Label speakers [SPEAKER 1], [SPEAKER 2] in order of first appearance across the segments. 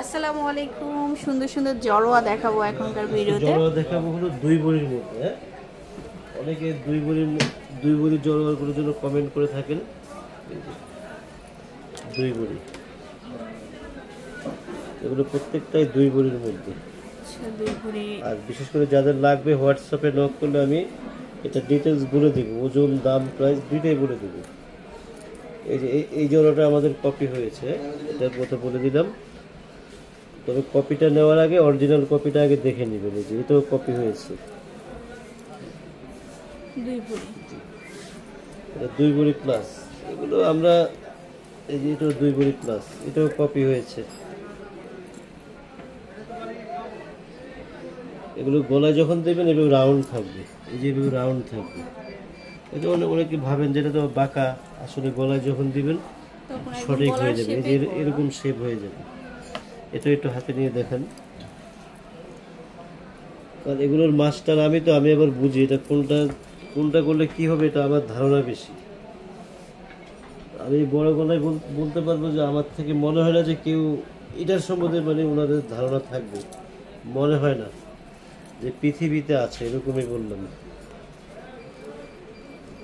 [SPEAKER 1] আসসালামু আলাইকুম। সুন্দর সুন্দর জড়োয়া দেখাবো এখনকার ভিডিওতে।
[SPEAKER 2] জড়োয়া দেখাবো হলো 2 ভরির মধ্যে। হ্যাঁ, অনেকে 2 ভরির জড়োয়াগুলোর জন্য কমেন্ট করে থাকেন। 2 ভরি, এগুলো প্রত্যেকটাই 2 ভরির মধ্যে।
[SPEAKER 1] আচ্ছা, 2 ভরি।
[SPEAKER 2] আর বিশেষ করে যাদের লাগবে হোয়াটসঅ্যাপে নক করলে আমি এটা ডিটেলস বলে দেবো, ওজন, দাম, প্রাইস দুইটাই বলে দেবো। এই যে এই জড়োয়াটা আমাদের কপি হয়েছে, এটার কথা বলে দিলাম। তবে কপিটা নেওয়ার আগে অরিজিনাল কপিটা আগে দেখে নেবেন। এই যে এটাও কপি হয়েছে,
[SPEAKER 1] 2 ভরি।
[SPEAKER 2] এটা 2 ভরি প্লাস। এগুলো আমরা এই যে এটাও 2 ভরি প্লাস, এটাও কপি হয়েছে। এগুলো গলায় যখন দেবেন এভাবে রাউন্ড থাকবে, এই যে এভাবে রাউন্ড থাকবে। এটা অনেকে ভাবেন যেটা তো বাঁকা, আসলে গলায় যখন দিবেন সঠিক হয়ে যাবে, এই যে এরকম শেপ হয়ে যাবে। এটা একটু হাতে নিয়ে দেখেন, কারণ এগুলোর মাস্টার আমি আবার বুঝি এটা কোনটা করলে কি হবে, এটা আমার ধারণা বেশি। আমি বড় গলায় বলতে পারবো যে আমার থেকে মনে হয় না যে কেউ এটার সম্বন্ধে মানে ওনাদের ধারণা থাকবে, মনে হয় না যে পৃথিবীতে আছে, এরকমই বললাম।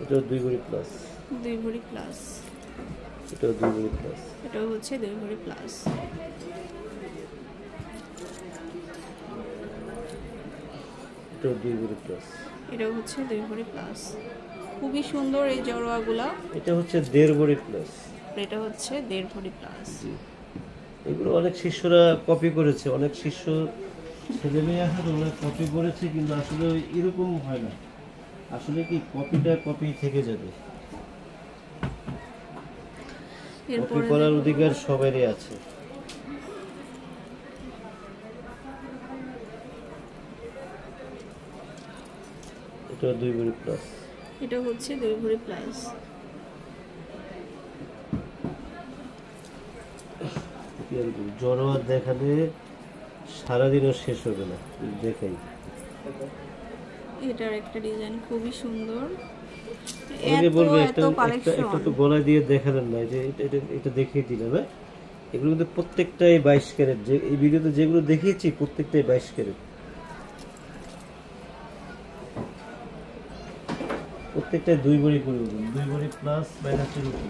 [SPEAKER 2] এটাও 2 ভরি প্লাস,
[SPEAKER 1] 2 ভরি প্লাস।
[SPEAKER 2] এটাও 2 ভরি প্লাস,
[SPEAKER 1] এটাও হচ্ছে 2 ভরি প্লাস।
[SPEAKER 2] এটাও 2 ভরি প্লাস,
[SPEAKER 1] এটাও হচ্ছে 2 ভরি প্লাস। খুবই সুন্দর এই জড়োয়াগুলা।
[SPEAKER 2] এটা হচ্ছে 1.5 ভরি প্লাস,
[SPEAKER 1] এটা হচ্ছে 1.5 ভরি প্লাস।
[SPEAKER 2] এগুলো অনেক শিষ্যরা কপি করেছে, অনেক শিষ্য ছেলে মেয়ে আছে ওরা কপি করেছে, কিন্তু আসলে এরকম হয় না। আসলে কি কপিটা কপি থেকে যাবে, কপি করার অধিকার সবারই আছে। এটা 2 ভরি প্লাস,
[SPEAKER 1] এটা হচ্ছে 2 ভরি প্লাস।
[SPEAKER 2] জড়োয়া দেখালে সারাদিনও শেষ হবে না, দেখাই।
[SPEAKER 1] এটার একটা ডিজাইন খুবই সুন্দর।
[SPEAKER 2] অনেকে বলবে একটা তো গলায় দিয়ে দেখালেন না, যে এটা দেখিয়ে দিলাম। হ্যাঁ, এগুলো কিন্তু প্রত্যেকটাই 22 ক্যারেট। যে এই ভিডিওতে যেগুলো দেখিয়েছি প্রত্যেকটাই 22 ক্যারেট, প্রত্যেকটাই 2 ভরি করে, 2 ভরি প্লাস মাইনাসের উপর।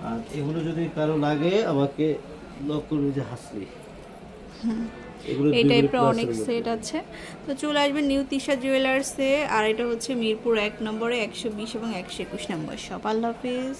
[SPEAKER 2] আর এগুলো যদি কারো লাগে আমাকে নক করবে, যে হাসলি
[SPEAKER 1] এই টাইপের অনেক সেট আছে। তো চলে আসবেন নিউ তিশা জুয়েলার্সে। আর এটা হচ্ছে মিরপুর 1 নম্বরে 120 এবং 121 নম্বর শপ। আল্লাহ হাফেজ।